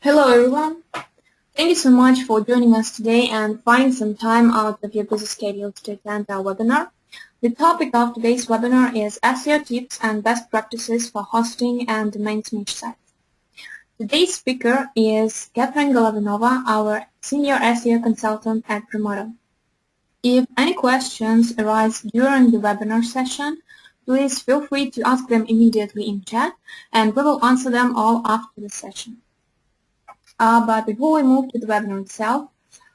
Hello everyone. Thank you so much for joining us today and finding some time out of your busy schedule to attend our webinar. The topic of today's webinar is SEO tips and best practices for hosting and domain niche sites. Today's speaker is Catherine Golovanova, our senior SEO consultant at Promoto. If any questions arise during the webinar session, please feel free to ask them immediately in chat and we will answer them all after the session. But before we move to the webinar itself,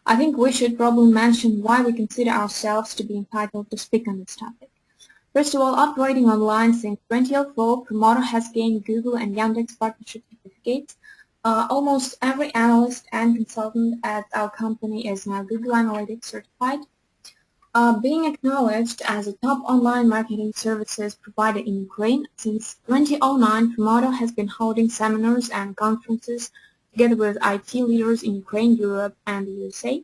I think we should probably mention why we consider ourselves to be entitled to speak on this topic. First of all, operating online since 2004, Promoto has gained Google and Yandex partnership certificates. Almost every analyst and consultant at our company is now Google Analytics certified. Being acknowledged as a top online marketing services provider in Ukraine, since 2009, Promoto has been holding seminars and conferences together with IT leaders in Ukraine, Europe, and the USA,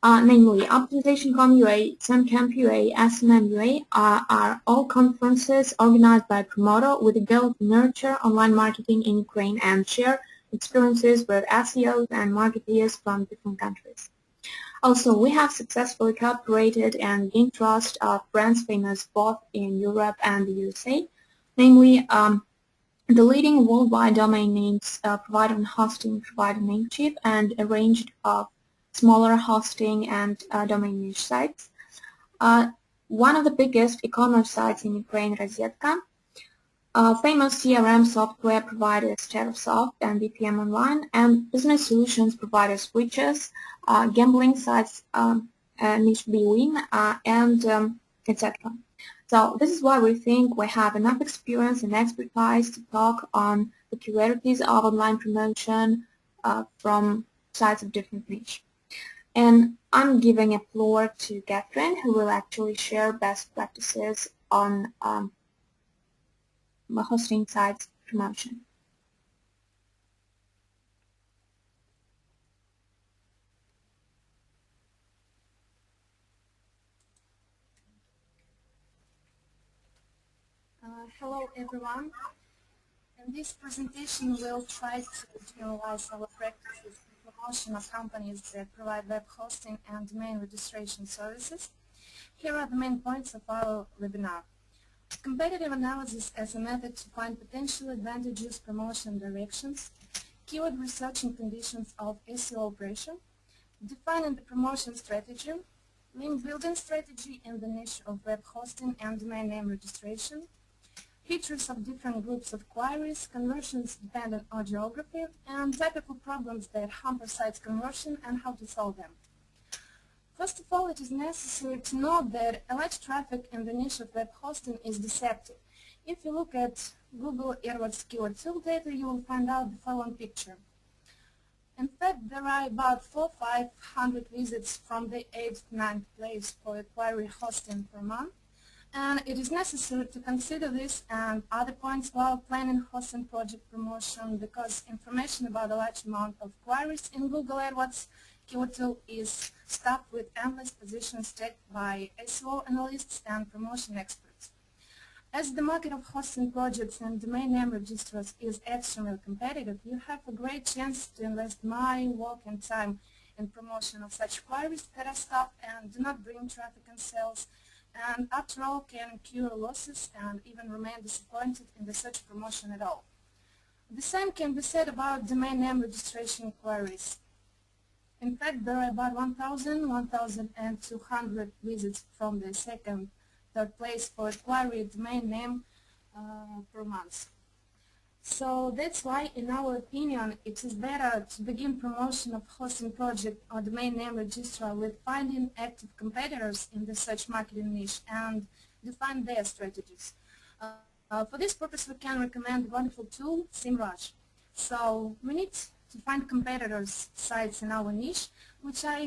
namely Optimization.com UA, SEMCamp UA, SMM UA are all conferences organized by Promoto with the goal to nurture online marketing in Ukraine and share experiences with SEOs and marketeers from different countries. Also, we have successfully cooperated and gained trust of brands famous both in Europe and the USA, namely the leading worldwide domain names provider and hosting provider Namecheap and a range of smaller hosting and domain niche sites. One of the biggest e-commerce sites in Ukraine, Rozetka, famous CRM software providers Terrasoft and BPM Online, and business solutions providers Switches, gambling sites Niche Bwin, and etc. So this is why we think we have enough experience and expertise to talk on the peculiarities of online promotion from sites of different niche. And I'm giving a floor to Catherine, who will actually share best practices on hosting sites promotion. Hello everyone. In this presentation we'll try to generalize our practices in promotion of companies that provide web hosting and domain registration services. Here are the main points of our webinar. Competitive analysis as a method to find potential advantageous promotion directions, keyword researching conditions of SEO pressure, defining the promotion strategy, link building strategy in the niche of web hosting and domain name registration, features of different groups of queries, conversions dependent on geography, and typical problems that hamper sites conversion and how to solve them. First of all, it is necessary to note that a large traffic in the niche of web hosting is deceptive. If you look at Google AdWords keyword tool data, you will find out the following picture. In fact, there are about 400–500 visits from the 8th–9th place for a query hosting per month. And it is necessary to consider this and other points while planning hosting project promotion because information about a large amount of queries in Google AdWords keyword tool is stuffed with endless positions checked by SEO analysts and promotion experts. As the market of hosting projects and domain name registrars is extremely competitive, you have a great chance to invest money, work, and time in promotion of such queries that are stuffed and do not bring traffic and sales, and after all can incur losses and even remain disappointed in the search promotion at all. The same can be said about domain name registration queries. In fact, there are about 1,200 visits from the second, third place for a query domain name per month. So that's why, in our opinion, it is better to begin promotion of hosting project or domain name registrar with finding active competitors in the search marketing niche and define their strategies. For this purpose, we can recommend a wonderful tool, SEMrush. So we need to find competitors' sites in our niche, which are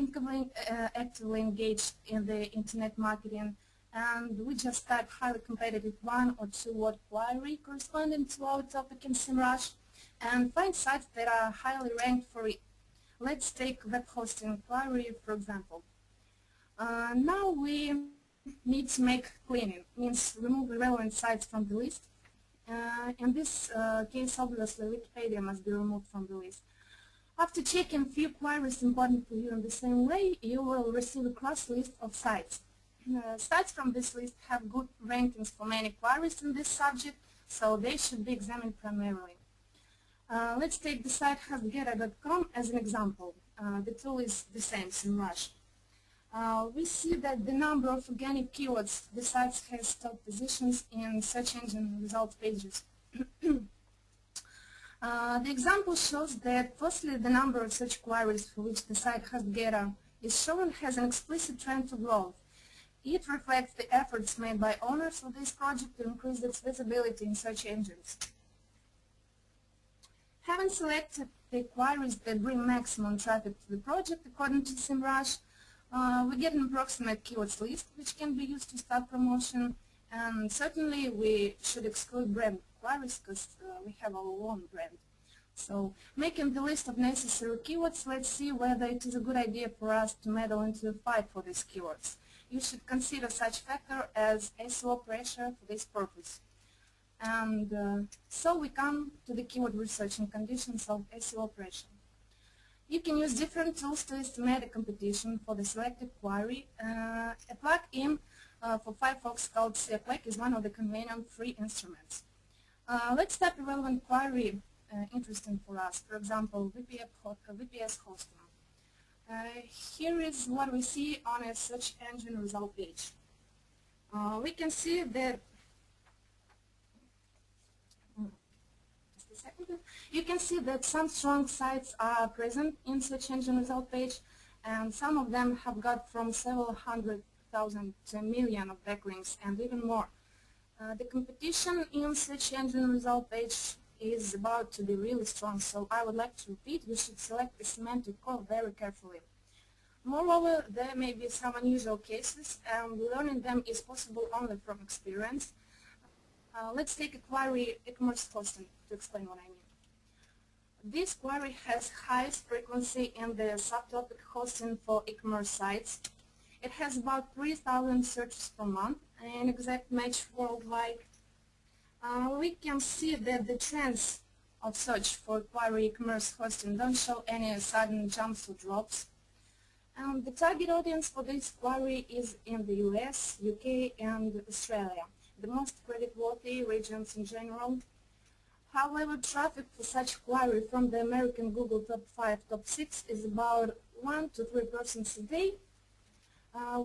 actively engaged in the internet marketing, and we just type highly competitive 1 or 2 word query corresponding to our topic in SEMrush and find sites that are highly ranked for it. Let's take web hosting query for example. Now we need to make cleaning, means remove irrelevant sites from the list. In this case, obviously, Wikipedia must be removed from the list. After checking few queries important for you in the same way, you will receive a cross list of sites. Sites from this list have good rankings for many queries in this subject, so they should be examined primarily. Let's take the site hostgetter.com as an example. The tool is the same, SEMrush. We see that the number of organic keywords the site has top positions in search engine results pages. The example shows that firstly the number of such queries for which the site HostGetter is shown has an explicit trend to growth. It reflects the efforts made by owners of this project to increase its visibility in search engines. Having selected the queries that bring maximum traffic to the project according to SEMrush, we get an approximate keywords list which can be used to start promotion, and certainly we should exclude brand queries because we have our own brand. So making the list of necessary keywords, let's see whether it is a good idea for us to meddle into a fight for these keywords. You should consider such factor as SEO-pressure for this purpose. And so we come to the keyword research and conditions of SEO-pressure. You can use different tools to estimate a competition for the selected query. A plugin for Firefox called SEO-pressure is one of the convenient free instruments. Let's type a relevant query interesting for us, for example, VPS hosting. Here is what we see on a search engine result page. We can see that you can see that some strong sites are present in search engine result page, and some of them have got from several hundred thousand to a million of backlinks and even more. The competition in search engine result page is about to be really strong, so I would like to repeat, you should select the semantic core very carefully. Moreover, there may be some unusual cases, and learning them is possible only from experience. Let's take a query e-commerce hosting to explain what I mean. This query has highest frequency in the subtopic hosting for e-commerce sites. It has about 3,000 searches per month, an exact match worldwide. We can see that the trends of search for query e-commerce hosting don't show any sudden jumps or drops. The target audience for this query is in the US, UK, and Australia, the most creditworthy regions in general. However, traffic for such query from the American Google top 5, top 6 is about 1 to 3% a day.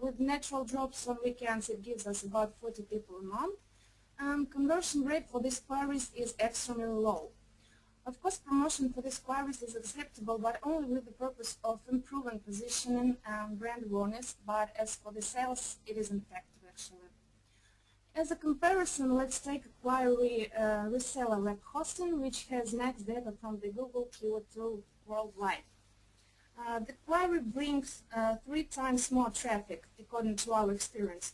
With natural drops on weekends, it gives us about 40 people a month. Conversion rate for these queries is extremely low. Of course, promotion for these queries is acceptable, but only with the purpose of improving positioning and brand awareness, but as for the sales, it is ineffective actually. As a comparison, let's take a query reseller web hosting, which has next data from the Google keyword tool worldwide. The query brings 3 times more traffic, according to our experience,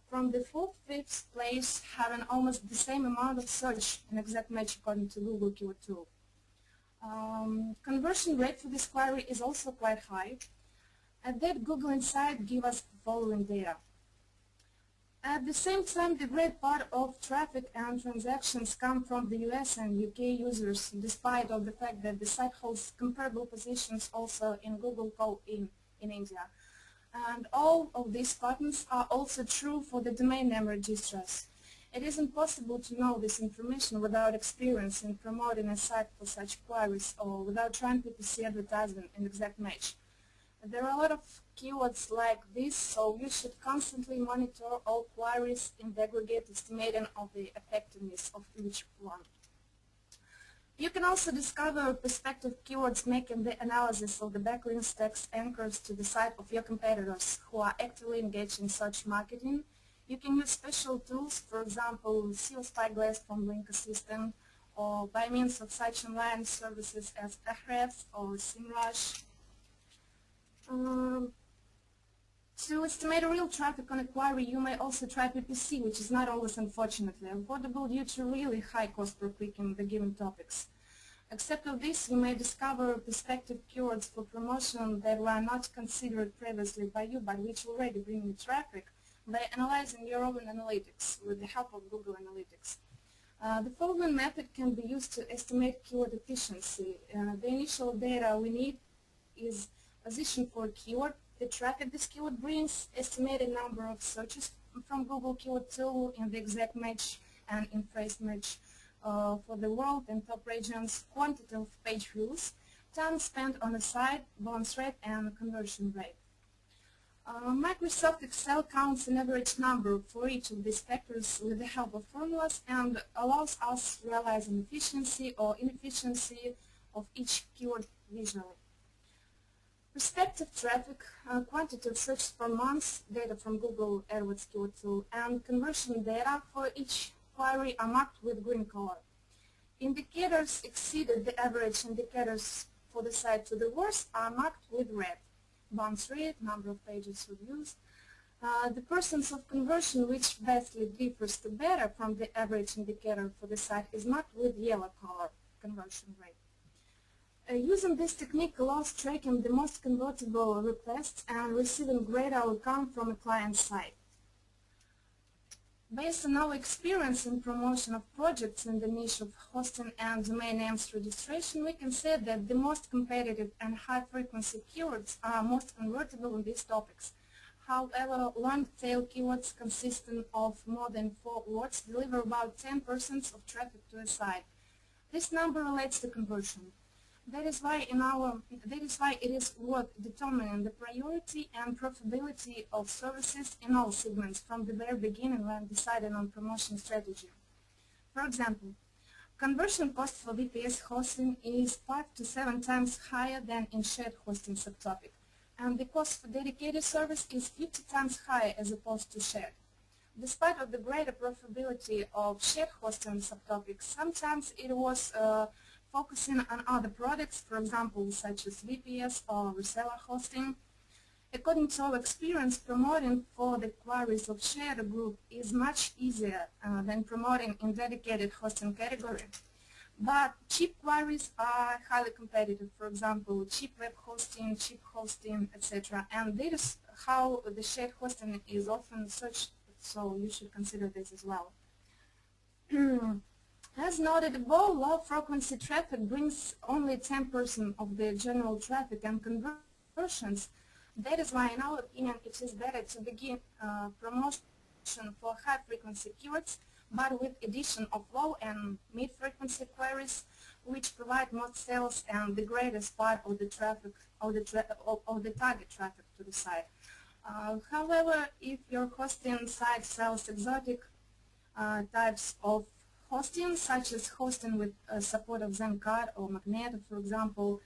from the 4th, 5th place, having almost the same amount of search, an exact match according to Google keyword tool. Conversion rate for this query is also quite high. At that, Google Insight gives us the following data. At the same time, the great part of traffic and transactions come from the US and UK users, despite of the fact that the site holds comparable positions also in Google Call in India. And all of these patterns are also true for the domain name registrars. It is impossible to know this information without experience in promoting a site for such queries or without trying to see advertisement in exact match. There are a lot of keywords like this, so you should constantly monitor all queries in the aggregate estimating of the effectiveness of each one. You can also discover prospective keywords making the analysis of the backlinks text anchors to the site of your competitors who are actively engaged in search marketing. You can use special tools, for example, SEO Spyglass from Link Assistant, or by means of such online services as Ahrefs or SEMrush. To estimate real traffic on a query, you may also try PPC, which is not always, unfortunately, affordable due to really high cost per click in the given topics. Except of this, you may discover prospective keywords for promotion that were not considered previously by you, but which already bring you traffic by analyzing your own analytics with the help of Google Analytics. The following method can be used to estimate keyword efficiency. The initial data we need is position for a keyword, the traffic this keyword brings, estimated number of searches from Google Keyword Tool in the exact match and in phrase match for the world and top regions, quantity of page views, time spent on the site, bounce rate, and conversion rate. Microsoft Excel counts an average number for each of these factors with the help of formulas and allows us to realize an efficiency or inefficiency of each keyword visually. Prospective traffic, quantity of searches per month, data from Google AdWords Keyword Tool, and conversion data for each query are marked with green color. Indicators exceeded the average indicators for the site to the worst are marked with red. Bounce rate, number of pages reviewed. The percent of conversion which vastly differs to better from the average indicator for the site is marked with yellow color, conversion rate. Using this technique allows tracking the most convertible requests and receiving greater outcome from a client site. Based on our experience in promotion of projects in the niche of hosting and domain names registration, we can say that the most competitive and high-frequency keywords are most convertible in these topics. However, long-tail keywords consisting of more than 4 words deliver about 10% of traffic to a site. This number relates to conversion. That is why it is worth determining the priority and profitability of services in all segments from the very beginning when deciding on promotion strategy. For example, conversion cost for VPS hosting is 5 to 7 times higher than in shared hosting subtopic, and the cost for dedicated service is 50 times higher as opposed to shared. Despite of the greater profitability of shared hosting subtopics, sometimes it was focusing on other products, for example, such as VPS or reseller hosting. According to our experience, promoting for the queries of shared group is much easier than promoting in dedicated hosting category. But cheap queries are highly competitive, for example, cheap web hosting, etc. And that is how the shared hosting is often searched, so you should consider this as well. As noted above, low-frequency traffic brings only 10% of the general traffic and conversions. That is why, in our opinion, it is better to begin promotion for high-frequency keywords, but with addition of low and mid-frequency queries, which provide most sales and the greatest part of the traffic, of the target traffic to the site. However, if your hosting site sells exotic types of hosting, such as hosting with support of Zencard or Magneto, for example,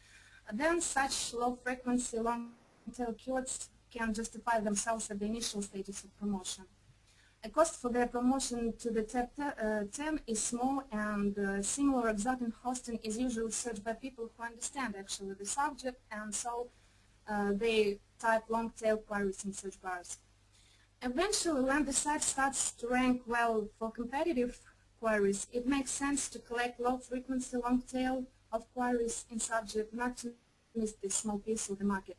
then such low-frequency, long-tail keywords can justify themselves at the initial stages of promotion. The cost for their promotion to the top 10 is small, and similar exotic hosting is usually searched by people who understand actually the subject, and so they type long-tail queries in search bars. Eventually, when the site starts to rank well for competitive queries, it makes sense to collect low-frequency long tail of queries in subject, not to miss this small piece of the market.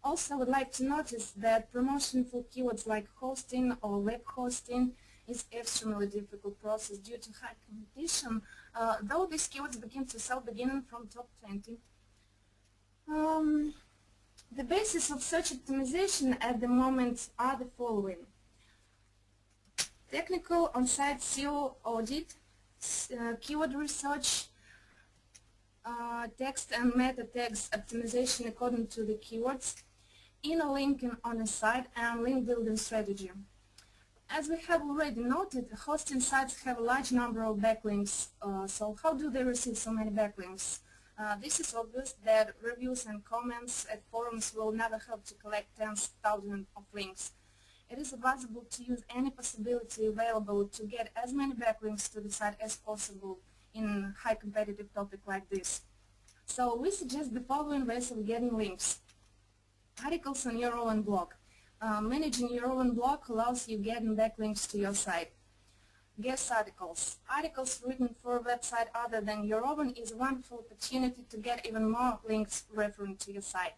Also, I would like to notice that promotion for keywords like hosting or web hosting is extremely difficult process due to high competition, though these keywords begin to sell beginning from top 20. The basis of search optimization at the moment are the following: technical on-site SEO audit, keyword research, text and meta tags optimization according to the keywords, inner linking on a site, and link building strategy. As we have already noted, hosting sites have a large number of backlinks, so how do they receive so many backlinks? This is obvious that reviews and comments at forums will never help to collect tens of thousands of links. It is advisable to use any possibility available to get as many backlinks to the site as possible in a high competitive topic like this. So we suggest the following ways of getting links. Articles on your own blog. Managing your own blog allows you getting backlinks to your site. Guest articles. Articles written for a website other than your own is a wonderful opportunity to get even more links referring to your site.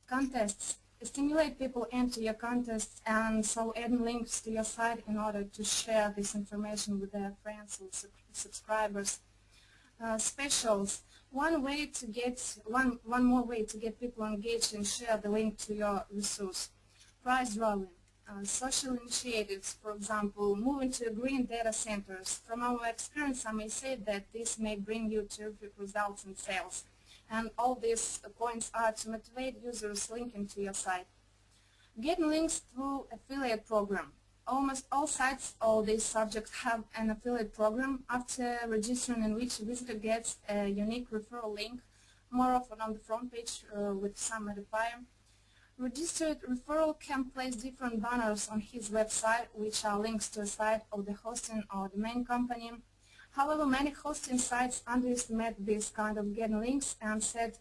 Contests. stimulate people into your contests, and so add links to your site in order to share this information with their friends and subscribers. Specials. One more way to get people engaged and share the link to your resource. Price drawing. Social initiatives, for example, moving to green data centers. From our experience, I may say that this may bring you terrific results in sales. And all these points are to motivate users linking to your site. Getting links through affiliate program. Almost all sites, all these subjects have an affiliate program after registering, in which a visitor gets a unique referral link, more often on the front page with some modifier. Registered referral can place different banners on his website, which are links to a site of the hosting or domain company. However, many hosting sites underestimate this kind of getting links and set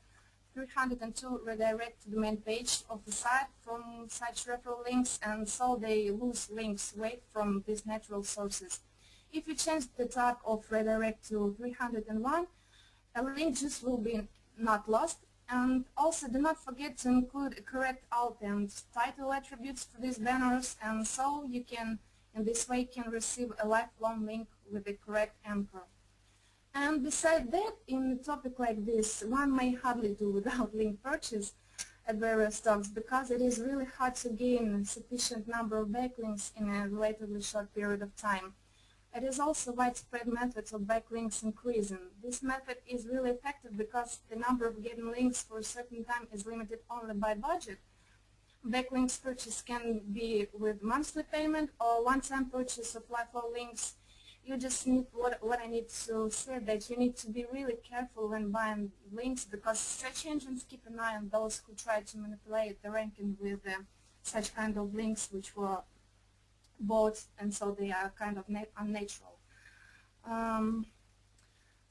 302 redirect to the main page of the site from such referral links, and so they lose links weight from these natural sources. If you change the type of redirect to 301, a link just will be not lost. And also do not forget to include correct alt and title attributes for these banners, and so you can, in this way, can receive a lifelong link with the correct anchor. And besides that, in a topic like this, one may hardly do without link purchase at various talks, because it is really hard to gain a sufficient number of backlinks in a relatively short period of time. It is also widespread methods of backlinks increasing. This method is really effective because the number of getting links for a certain time is limited only by budget. Backlinks purchase can be with monthly payment or one-time purchase of lifelong links. You just need, what I need to say, that you need to be really careful when buying links, because search engines keep an eye on those who try to manipulate the ranking with such kind of links which were bought, and so they are kind of unnatural.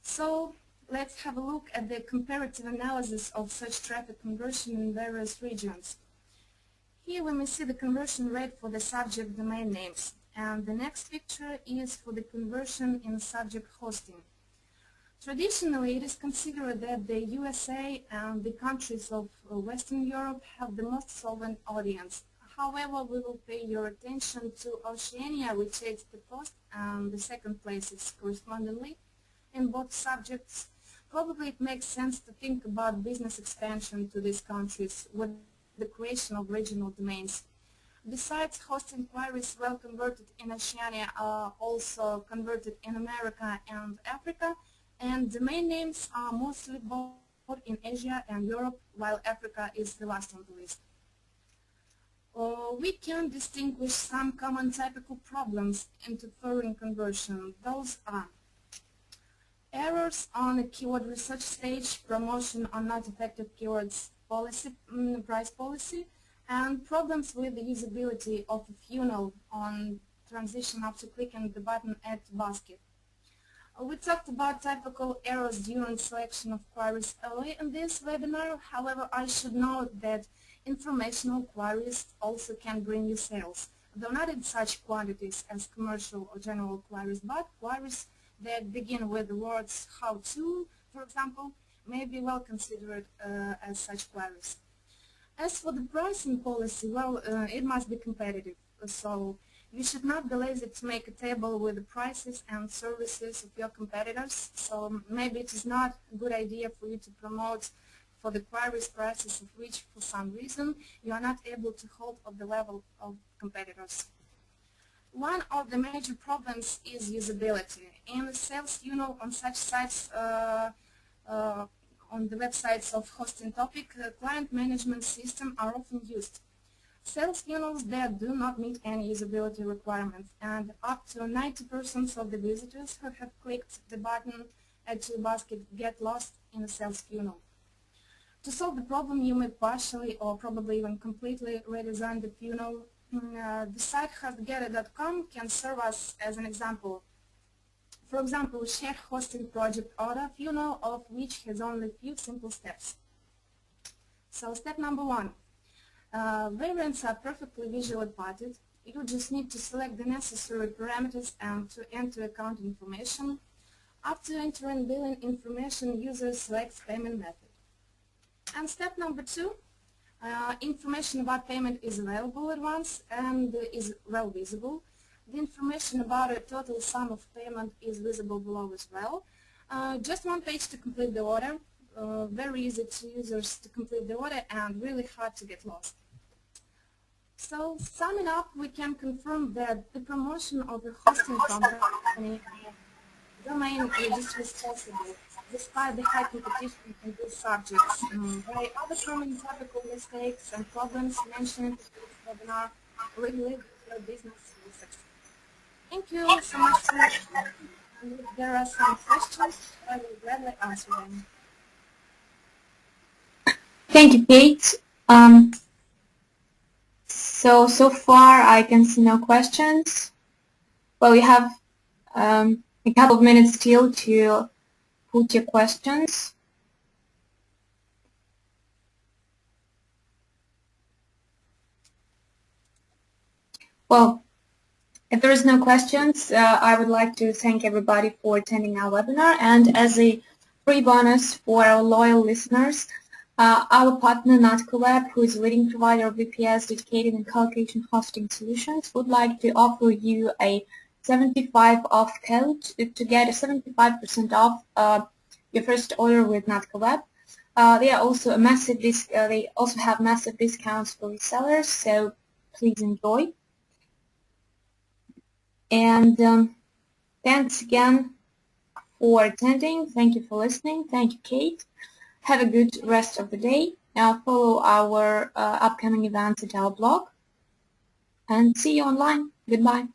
So let's have a look at the comparative analysis of such traffic conversion in various regions. Here we may see the conversion rate for the subject domain names, and the next picture is for the conversion in subject hosting. Traditionally, it is considered that the USA and the countries of Western Europe have the most solvent audience. However, we will pay your attention to Oceania, which takes the first and the second places correspondingly in both subjects. Probably it makes sense to think about business expansion to these countries with the creation of regional domains. Besides, host inquiries well converted in Oceania are also converted in America and Africa, and domain names are mostly bought in Asia and Europe, while Africa is the last on the list. We can distinguish some common typical problems interfering conversion. Those are errors on a keyword research stage, promotion on not effective keywords policy, price policy, and problems with the usability of a funnel on transition after clicking the button Add to Basket. We talked about typical errors during selection of queries early in this webinar. However, I should note that informational queries also can bring you sales, though not in such quantities as commercial or general queries, but queries that begin with the words how to, for example, may be well considered as such queries. As for the pricing policy, well, it must be competitive, so you should not be lazy to make a table with the prices and services of your competitors. So maybe it is not a good idea for you to promote for the queries prices of which, for some reason, you are not able to hold at the level of competitors. One of the major problems is usability. In the sales funnel on such sites, on the websites of hosting topic, client management system are often used. Sales funnels that do not meet any usability requirements, and up to 90% of the visitors who have clicked the button Add to Basket get lost in the sales funnel. To solve the problem, you may partially or probably even completely redesign the funnel. The site hostgetter.com can serve us as an example. For example, shared hosting project order funnel, of which has only a few simple steps. So step number one, variants are perfectly visually plotted. You just need to select the necessary parameters and to enter account information. After entering billing information, user selects payment method. And step number two, Information about payment is available at once and is well visible. The information about a total sum of payment is visible below as well. Just one page to complete the order. Very easy to users to complete the order and really hard to get lost. So summing up, we can confirm that the promotion of the hosting company domain registry is possible despite the high competition in these subjects. There are other common typical mistakes and problems mentioned in this webinar. We believe that your business will succeed. Thank you so much for listening. And if there are some questions, I will gladly answer them. Thank you, Kate. So far I can see no questions. Well, you have a couple of minutes still to put your questions. Well, if there is no questions, I would like to thank everybody for attending our webinar. And as a free bonus for our loyal listeners, our partner NatcoWeb, who is a leading provider of VPS dedicated and collocation hosting solutions, would like to offer you a 75 off code to get a 75% off your first order with NatcoWeb. They are also they also have massive discounts for resellers, so please enjoy. And thanks again for attending. Thank you for listening. Thank you, Kate. Have a good rest of the day. Follow our upcoming events at our blog. And see you online. Goodbye.